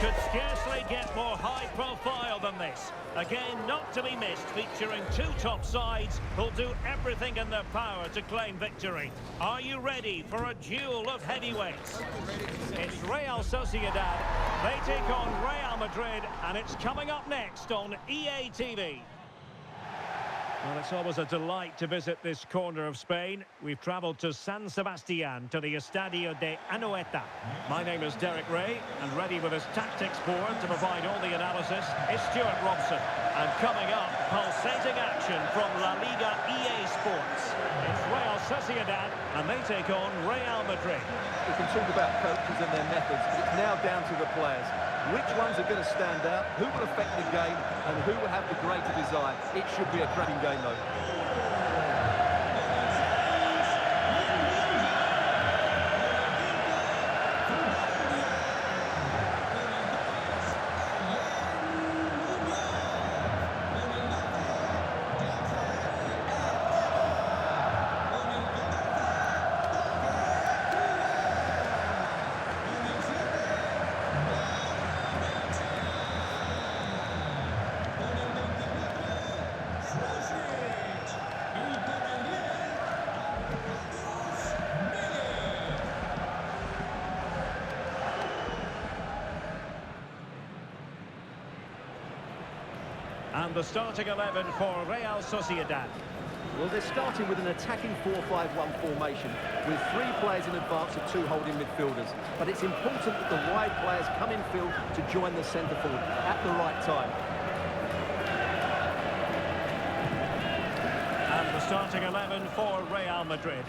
Could scarcely get more high profile than this. Again, not to be missed, featuring two top sides who'll do everything in their power to claim victory. Are you ready for a duel of heavyweights? It's Real Sociedad. They take on Real Madrid, and it's coming up next on EA TV. Well, it's always a delight to visit this corner of Spain. We've travelled to San Sebastián, to the Estadio de Anoeta. My name is Derek Ray, and ready with his tactics board to provide all the analysis is Stuart Robson. And coming up, pulsating action from La Liga EA Sports. It's Real Sociedad, and they take on Real Madrid. We can talk about coaches and their methods, but it's now down to the players. Which ones are going to stand out, who will affect the game, and who will have the greater desire. It should be a cracking game, though. And the starting 11 for Real Sociedad. Well, they're starting with an attacking 4-5-1 formation with three players in advance of two holding midfielders. But it's important that the wide players come in field to join the centre forward at the right time. And the starting 11 for Real Madrid.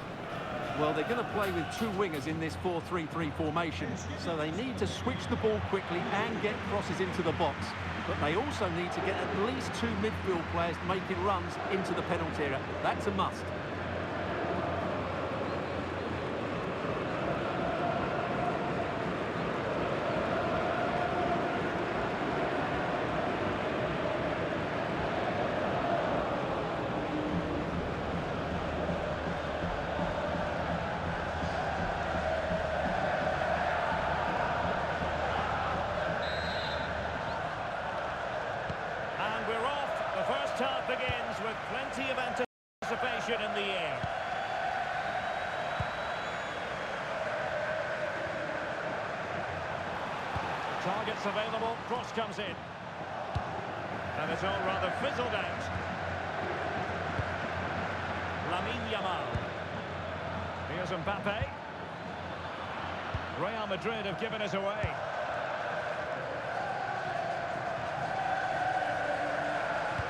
Well, they're going to play with two wingers in this 4-3-3 formation, so they need to switch the ball quickly and get crosses into the box. But they also need to get at least two midfield players making runs into the penalty area. That's a must. Half begins with plenty of anticipation in the air. Targets available, cross comes in. And it's all rather fizzled out. Lamine Yamal. Here's Mbappe. Real Madrid have given us away.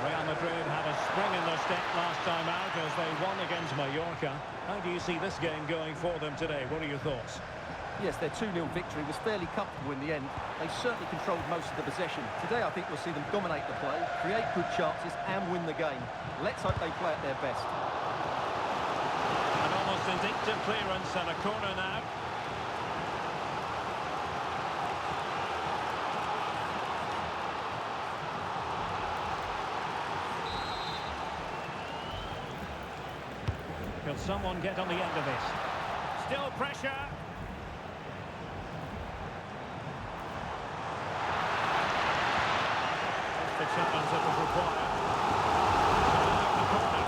Real Madrid had a spring in their step last time out as they won against Mallorca. How do you see this game going for them today? What are your thoughts? Yes, their 2-0 victory was fairly comfortable in the end. They certainly controlled most of the possession. Today, I think we'll see them dominate the play, create good chances and win the game. Let's hope they play at their best. An almost instinctive clearance and a corner now. Can someone get on the end of this? Still pressure. The challenge that was required. The corner.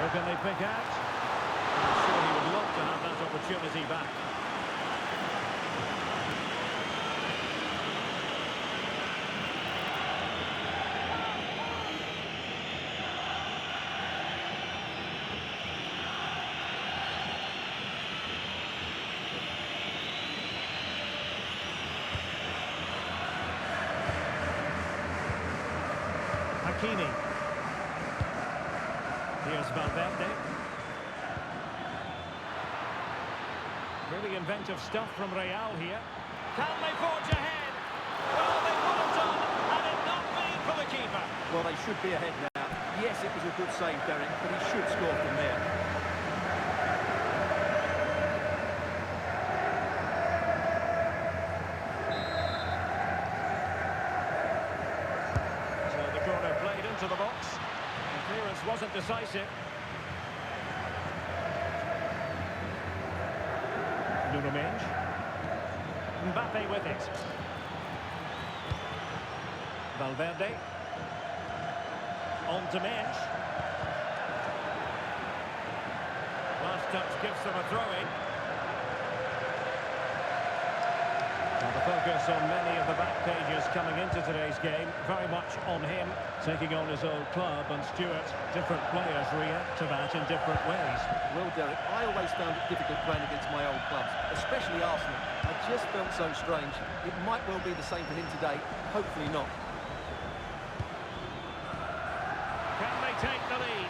Who can they pick out? I'm sure he would love to have that opportunity back. Hakimi. Here's Valverde. Really inventive stuff from Real here. Can they forge ahead? Well, they would have done had it not been for the keeper. Well, they should be ahead now. Yes, it was a good save, Derek, but he should score from there. So the corner played into the box. The clearance wasn't decisive. Mbappe with it. Valverde. On to Mensch. Last touch gives them a throw-in. Well, the focus on many of the back pages coming into today's game, very much on him, taking on his old club. And Stuart, different players react to that in different ways. Well, Derek, I always found it difficult playing against my old clubs, especially Arsenal. I just felt so strange. It might well be the same for him today. Hopefully not. Can they take the lead?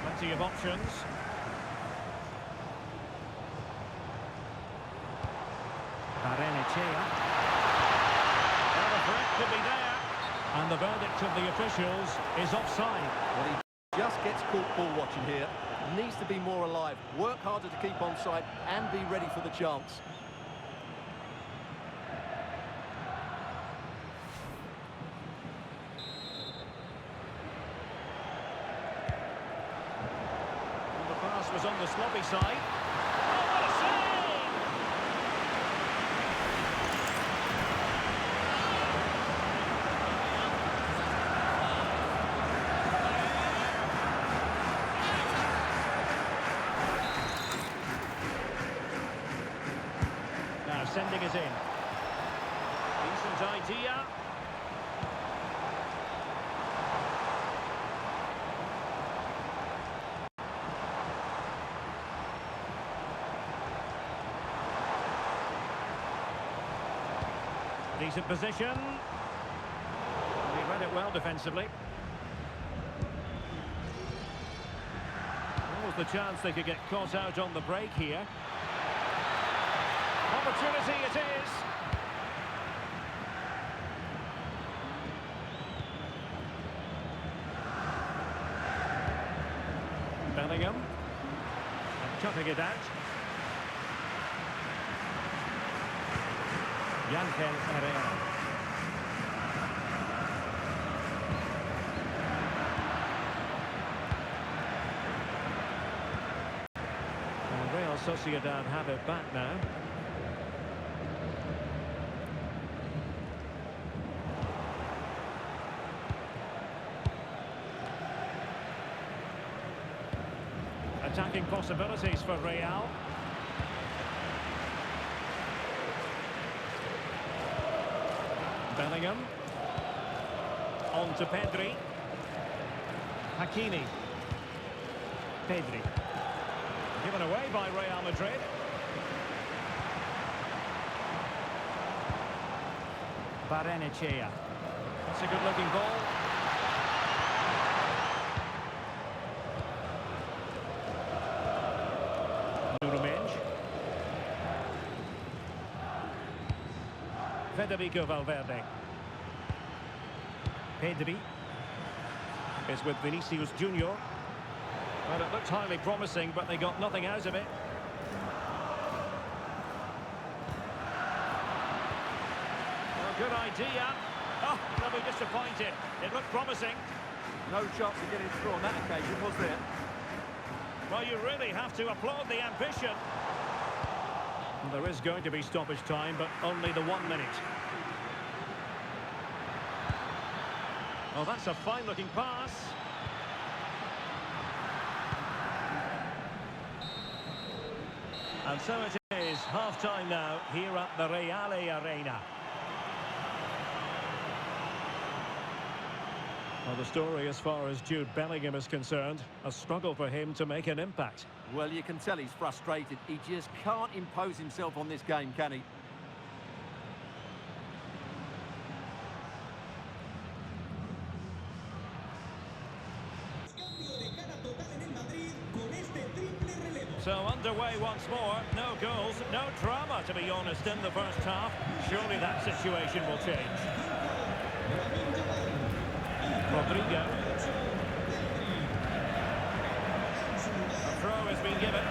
Plenty of options. Barrenechea. Well, the threat could be there. And the verdict of the officials is offside. Well, he just gets caught ball watching here. Needs to be more alive, work harder to keep onside and be ready for the chance. Was on the sloppy side. Oh, what a save! Now sending it in. Decent idea. Decent position. He read it well defensively. What was the chance they could get caught out on the break here? Opportunity it is. Bellingham. And cutting it out. Herrera. Well, Real Sociedad have it back now. Attacking possibilities for Real. Bellingham. On to Pedri. Hakimi. Pedri. Given away by Real Madrid. Barrenechea. That's a good-looking ball. Federico Valverde. Pedri is with Vinicius Jr. Well, it looked highly promising, but they got nothing out of it. Well, good idea. Oh, they'll be disappointed. It looked promising. No chance of getting through on that occasion, was there? Well, you really have to applaud the ambition. There is going to be stoppage time, but only the 1 minute. Oh, that's a fine-looking pass. And so it is, half-time now, here at the Reale Arena. Well, the story as far as Jude Bellingham is concerned, a struggle for him to make an impact. Well, you can tell he's frustrated. He just can't impose himself on this game, can he? So underway once more. No goals, no drama, to be honest, in the first half. Surely that situation will change. Rodrigo. A throw has been given.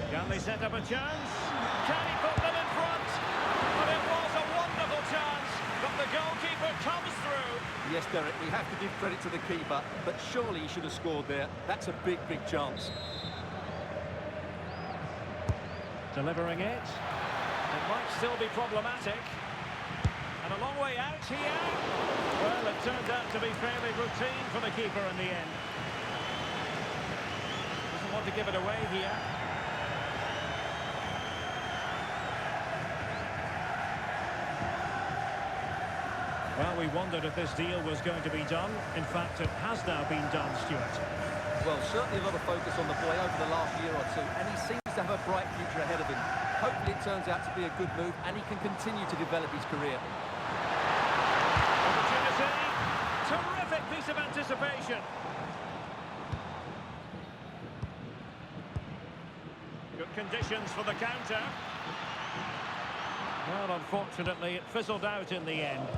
Can they set up a chance? Can he put them in front? But it was a wonderful chance. But the goalkeeper comes through. Yes, Derek, we have to give credit to the keeper, but surely he should have scored there. That's a big, big chance. Delivering it. It might still be problematic. And a long way out here. Well, it turned out to be fairly routine for the keeper in the end. Doesn't want to give it away here. Well, we wondered if this deal was going to be done. In fact, it has now been done, Stuart. Well, certainly a lot of focus on the boy over the last year or two, and he seems to have a bright future ahead of him. Hopefully it turns out to be a good move, and he can continue to develop his career. Opportunity. Terrific piece of anticipation. Good conditions for the counter. Well, unfortunately, it fizzled out in the end.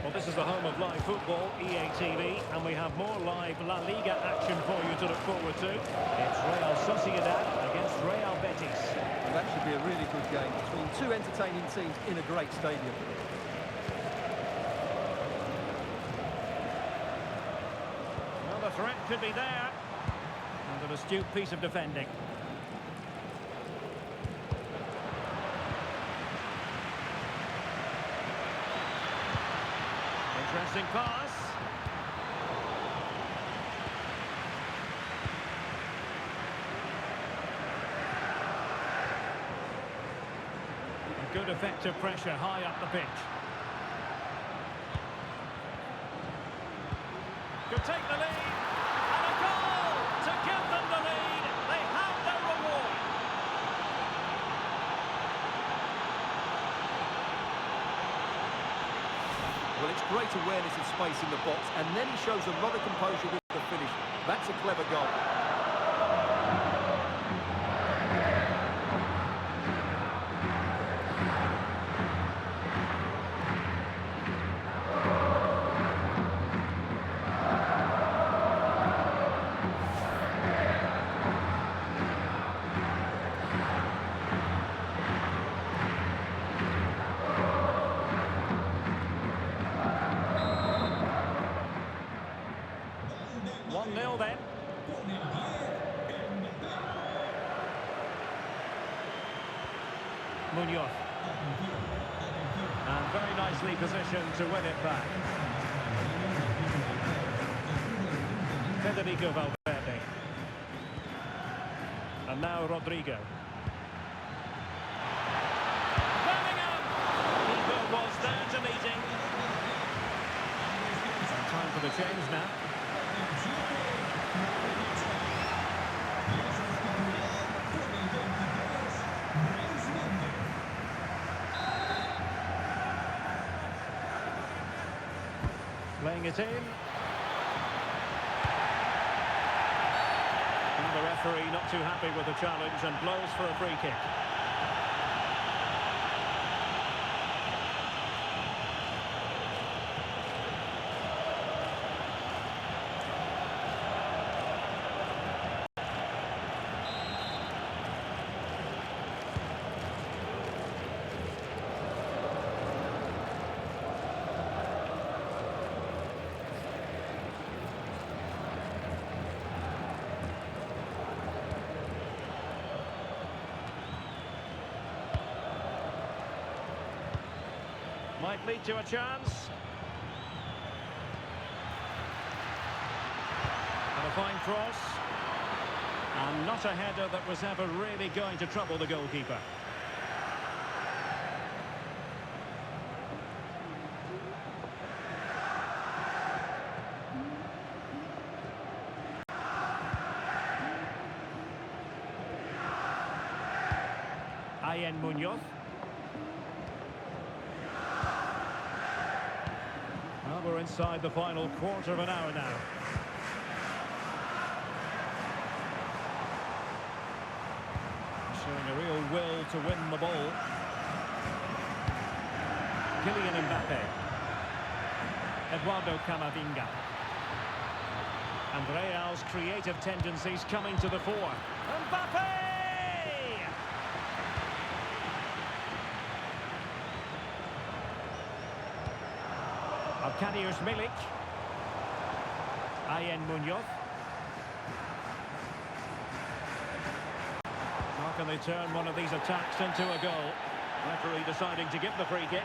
Well, this is the home of live football, EA TV, and we have more live La Liga action for you to look forward to. It's Real Sociedad against Real Betis. And that should be a really good game between two entertaining teams in a great stadium. Well, the threat could be there. And an astute piece of defending. Interesting pass. A good effective pressure high up the pitch. Could take the lead. And a goal to give them the lead. They have their reward. Well, it's great awareness of space in the box, and then he shows a lot of composure with the finish. That's a clever goal. Then. Munoz. And very nicely positioned to win it back. Federico Valverde. And now Rodrigo. Bellingham! Keeper was there to meet him. And time for the change now. Playing it in. And the referee not too happy with the challenge and blows for a free kick. Might lead to a chance. And a fine cross. And not a header that was ever really going to trouble the goalkeeper. Munoz. Well, we're inside the final quarter of an hour now. Showing a real will to win the ball. Kylian Mbappe. Eduardo Camavinga. And Real's creative tendencies coming to the fore. Mbappe! Arkadiusz Milik. Munoz. How can they turn one of these attacks into a goal? Referee deciding to give the free kick.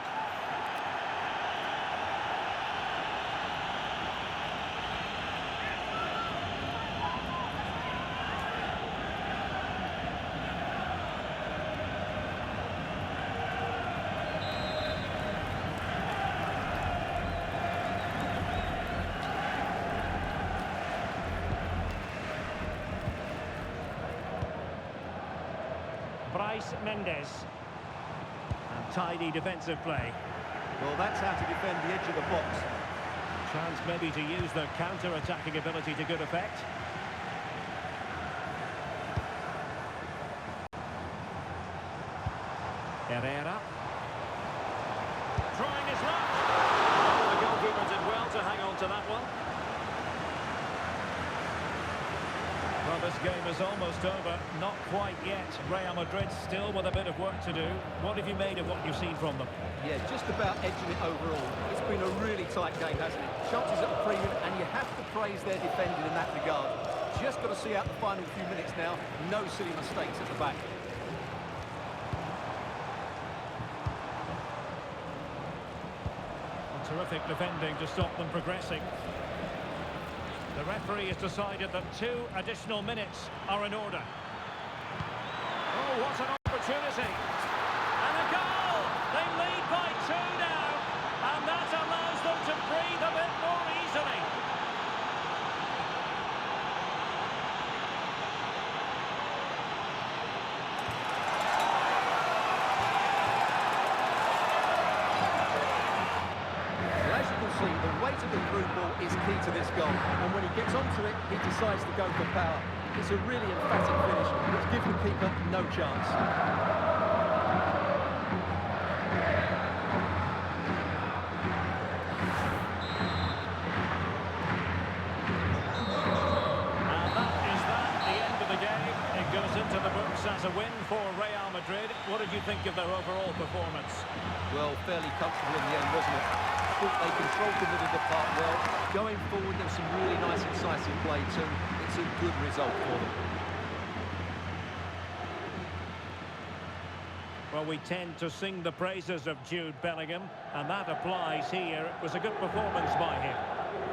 Mendes. And tidy defensive play. Well, that's how to defend the edge of the box. Chance maybe to use their counter-attacking ability to good effect. Herrera. Trying his luck. The goalkeeper did well to hang on to that one. Well, this game is almost over. Not quite yet. Real Madrid still with a bit of work to do. What have you made of what you've seen from them? Yeah, just about edging it overall. It's been a really tight game, hasn't it? Chances at a premium, and you have to praise their defending in that regard. Just got to see out the final few minutes now. No silly mistakes at the back. Well, terrific defending to stop them progressing. The referee has decided that 2 additional minutes are in order. Oh, what an opportunity! And a goal! They lead by 2 now, and that allows them to breathe a bit more easily. The weight of the through ball is key to this goal, and when he gets onto it, he decides to go for power. It's a really emphatic finish, which gives the keeper no chance. And that is the end of the game. It goes into the books as a win for Real Madrid. What did you think of their overall performance? Well, fairly comfortable in the end, wasn't it? They controlled the middle of the park well. Going forward, there's some really nice, incisive play too. It's a good result for them. Well, we tend to sing the praises of Jude Bellingham, and that applies here. It was a good performance by him.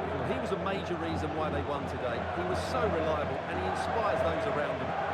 Well, he was a major reason why they won today. He was so reliable, and he inspires those around him.